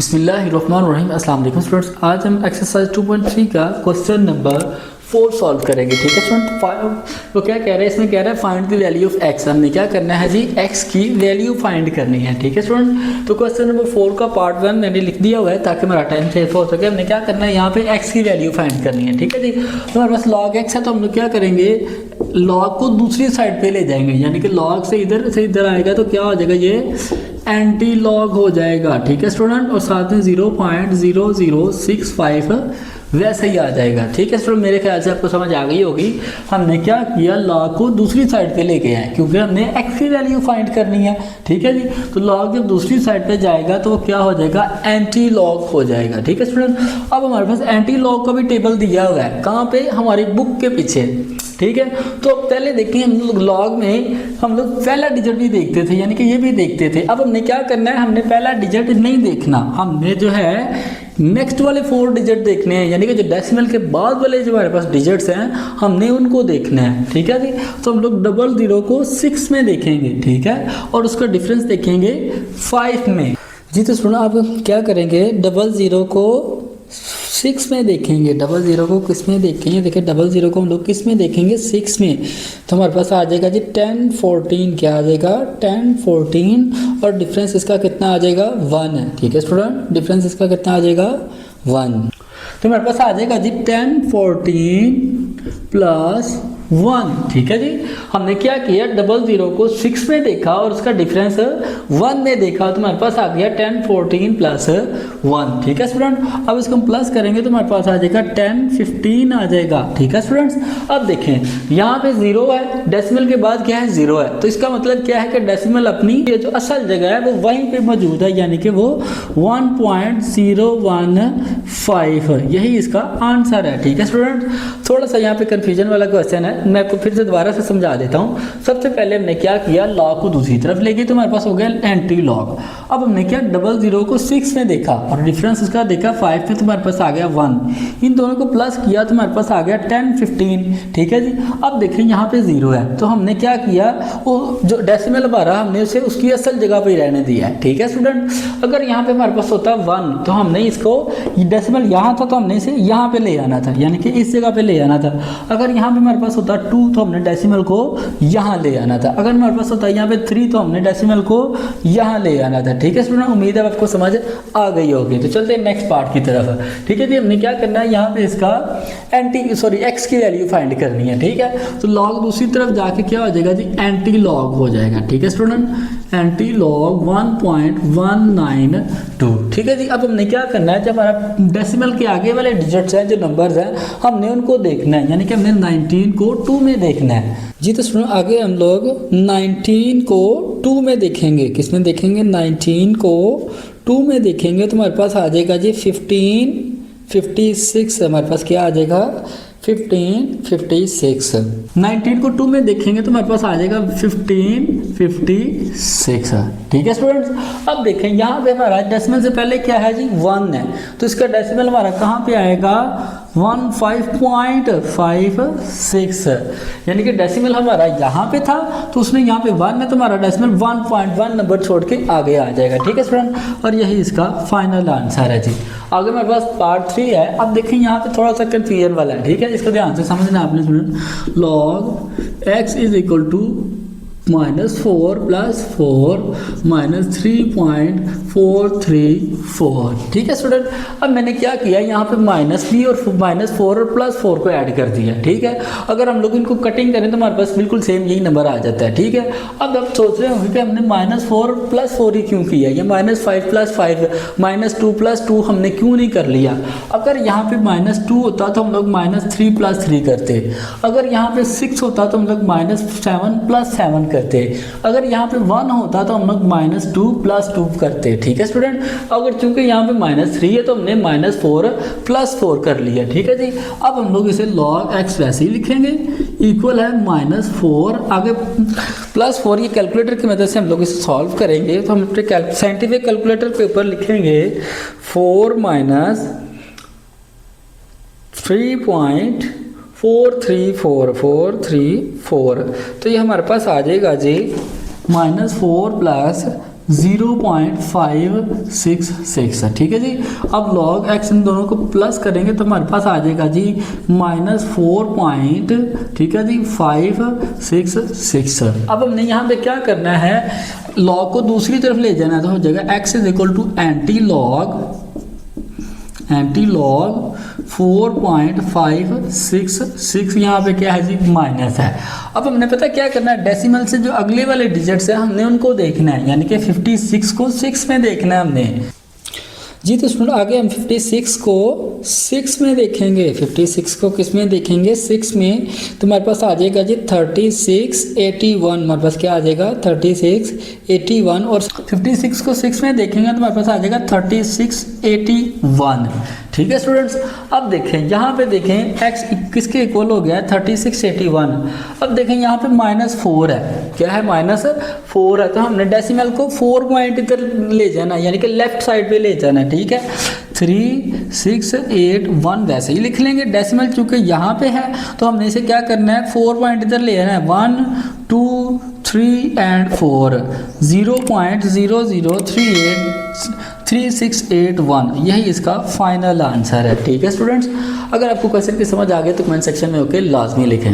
बिस्मिल्लाहिर्रहमानिर्रहीम। अस्सलाम वालेकुम स्टूडेंट्स, आज हम एक्सरसाइज 2.3 का क्वेश्चन नंबर 4 सॉल्व करेंगे। ठीक है स्टूडेंट, तो क्या कह रहे हैं, इसमें कह रहा है find the value of x. हमने क्या करना है जी, एक्स की वैल्यू फाइंड करनी है। ठीक है स्टूडेंट, तो क्वेश्चन नंबर 4 का पार्ट 1 मैंने लिख दिया हुआ है ताकि मेरा टाइम सेव हो सके। हमने क्या करना है, यहाँ पे एक्स की वैल्यू फाइंड करनी है। ठीक है जी, तो हमारे पास लॉग एक्स है, तो हम लोग क्या करेंगे, लॉग को दूसरी साइड पे ले जाएंगे, यानी कि लॉग से इधर आएगा तो क्या हो जाएगा, ये एंटी लॉग हो जाएगा। ठीक है स्टूडेंट, और साथ में 0.0065 वैसे ही आ जाएगा। ठीक है स्टूडेंट, मेरे ख्याल से आपको समझ आ गई होगी। हमने क्या किया, लॉग को दूसरी साइड पे लेके आए क्योंकि हमने एक्स की वैल्यू फाइंड करनी है। ठीक है जी, तो लॉग जब दूसरी साइड पे जाएगा तो वो क्या हो जाएगा, एंटी लॉग हो जाएगा। ठीक है स्टूडेंट, अब हमारे पास एंटी लॉग का भी टेबल दिया हुआ है, कहाँ पे, हमारी बुक के पीछे। ठीक है, तो पहले देखिए हम लोग लॉग में हम लोग पहला डिजिट भी देखते थे, यानी कि ये भी देखते थे। अब हमने क्या करना है, हमने पहला डिजिट नहीं देखना, हमने जो है नेक्स्ट वाले 4 डिजिट देखने हैं, यानी कि जो डेसिमल के बाद वाले जो हमारे पास डिजिट्स हैं हमने उनको देखना है। ठीक है जी, तो हम लोग 00 को 6 में देखेंगे। ठीक है, और उसका डिफरेंस देखेंगे 5 में। जी तो सुनो, आप क्या करेंगे, 00 को 6 में देखेंगे, 00 को किस में देखेंगे, देखिए 00 को हम लोग किस में देखेंगे, 6 में। तो हमारे पास आ जाएगा जी 10 14, क्या आ जाएगा 10 14, और डिफरेंस इसका कितना आ जाएगा 1 है। ठीक है स्टूडेंट, डिफरेंस इसका कितना आ जाएगा 1। तो हमारे पास आ जाएगा जी 10 14 प्लस 1। ठीक है जी, हमने क्या किया, 00 को 6 में देखा और उसका डिफरेंस 1 में देखा, तो हमारे पास आ गया 10 14 प्लस 1। ठीक है स्टूडेंट, अब इसको हम प्लस करेंगे तो हमारे पास आ जाएगा 10 15 आ जाएगा। ठीक है स्टूडेंट्स, अब देखें यहाँ पे 0 है, डेसिमल के बाद क्या है 0 है, तो इसका मतलब क्या है कि डेसिमल अपनी ये जो असल जगह है वो वहीं पे मौजूद है, यानी कि वो 1.015, यही इसका आंसर है। ठीक है स्टूडेंट, थोड़ा सा यहाँ पे कंफ्यूजन वाला क्वेश्चन है, मैं आपको फिर से दोबारा से समझा देता हूँ। सबसे पहले हमने क्या किया, लॉग को दूसरी तरफ ले गए तो हमारे पास हो गया एंटी लॉग। अब हमने क्या, 00 को 6 में देखा और डिफरेंस उसका देखा 5 में, तो हमारे पास आ गया 1। इन दोनों को प्लस किया तो हमारे पास आ गया 10 15। ठीक है जी, अब देखें यहाँ पे 0 है, तो हमने क्या किया, वो जो डेसिमल हमारा हमने उसे उसकी असल जगह पर ही रहने दिया है। ठीक है स्टूडेंट, अगर यहाँ पे हमारे पास होता 1 तो हमने इसको, डेसिमल यहाँ था तो हमने इसे यहाँ पे ले आना था, यानी कि इस जगह पे ले आना था। अगर यहाँ पे हमारे पास होता 2 तो हमने डेसिमल को यहाँ ले आना था। अगर हमारे पास होता यहाँ पे 3 तो हमने डेसिमल को यहाँ ले आना था। ठीक है स्टूडेंट, उम्मीद है आपको समझ आ गई होगी। तो चलते हैं नेक्स्ट पार्ट की तरफ। ठीक है जी, हमने क्या करना है, यहाँ पे इसका एक्स की वैल्यू फाइंड करनी है। ठीक है, तो लॉग दूसरी तरफ जाके क्या हो जाएगा जी, एंटी लॉग हो जाएगा। ठीक है स्टूडेंट, एंटी लॉग 1.192। ठीक है जी, अब हमने क्या करना है, जब हमारा डेसिमल के आगे वाले डिजिट्स हैं, जो नंबर्स हैं, हमने उनको देखना है, यानी कि हमने 19 को 2 में देखना है। जी तो सुनो, आगे हम लोग 19 को 2 में देखेंगे, किस में देखेंगे, 19 को 2 में देखेंगे तो हमारे पास आ जाएगा जी 15 56, हमारे पास क्या आ जाएगा 15 56। 19 को 2 में देखेंगे तो हमारे पास आ जाएगा 15 56। ठीक है स्टूडेंट्स, अब देखें यहाँ पे हमारा डेसिमल से पहले क्या है जी, 1 है, तो इसका डेसिमल हमारा कहाँ पे आएगा, 15.56, यानी कि डेसिमल हमारा यहाँ पे था तो उसने यहाँ पे 1 है, तो हमारा डेसिमल 1.1 नंबर छोड़ के आगे आ जाएगा। ठीक है स्टूडेंट, और यही इसका फाइनल आंसर है जी। आगे हमारे पास पार्ट 3 है। अब देखिए यहाँ पे थोड़ा सा कंफ्यूजन वाला है। ठीक है, इसको ध्यान से समझना आपने student. Log x is equal to -4 + 4 -3.434। ठीक है स्टूडेंट, अब मैंने क्या किया, यहाँ पे -3 और -4 और +4 को ऐड कर दिया। ठीक है, अगर हम लोग इनको कटिंग करें तो हमारे पास बिल्कुल सेम यही नंबर आ जाता है। ठीक है, अब आप सोच रहे होंगे कि हमने -4 + 4 ही क्यों किया, या -5 + 5 -2 + 2 हमने क्यों नहीं कर लिया। अगर यहाँ पे -2 होता तो हम लोग -3 + 3 करते, अगर यहाँ पे 6 होता तो हम लोग -7 + 7 करते, अगर यहाँ पे 1 होता तो हम लोग -2 + 2 करते। ठीक है स्टूडेंट, अगर चूंकि यहाँ पे -3 है तो हमने -4 + 4 कर लिया। ठीक है जी, अब हम लोग इसे log x वैसे ही लिखेंगे, इक्वल है -4, आगे +4, ये कैलकुलेटर की मदद से हम लोग इसे सॉल्व करेंगे। तो हम अपने साइंटिफिक कैलकुलेटर के ऊपर लिखेंगे 4 - 3.434, तो ये हमारे पास आ जाएगा जी -4 + 0.566 है, ठीक है जी। अब log x इन दोनों को प्लस करेंगे तो हमारे पास आ जाएगा जी -4 ठीक है जी 566। अब हमने यहाँ पे क्या करना है, log को दूसरी तरफ ले जाना है, तो हो जाएगा x is equal to anti log 4.566, यहाँ पे क्या है जी माइनस है। अब हमने पता क्या करना है, डेसिमल से जो अगले वाले डिजिट्स है हमने उनको देखना है, यानी कि 56 को 6 में देखना है हमने जी। तो स्टूडेंट आगे हम 56 को 6 में देखेंगे। 56 को किस में देखेंगे, 6 में। तो हमारे पास आ जाएगा जी 3681। हमारे पास क्या आ जाएगा 3681, और 56 को 6 में देखेंगे तो हमारे पास आ जाएगा 3681, ठीक है स्टूडेंट्स। अब देखें यहाँ पे देखें x किसके इक्वल हो गया है 3681। अब देखें यहाँ पे -4 है, क्या है -4 है, तो हमने डेसिमल को 4 पॉइंट इधर ले जाना है, यानी कि लेफ्ट साइड पे ले जाना है, ठीक है। 3681 वैसे ही लिख लेंगे, डेसिमल चूंकि यहाँ पे है तो हमने इसे क्या करना है 4 पॉइंट इधर ले जाना है, 1 2 3 एंड 4, 0.00383681, यही इसका फाइनल आंसर है, ठीक है स्टूडेंट्स। अगर आपको क्वेश्चन की समझ आ गई तो कमेंट सेक्शन में ओके लाजमी लिखें।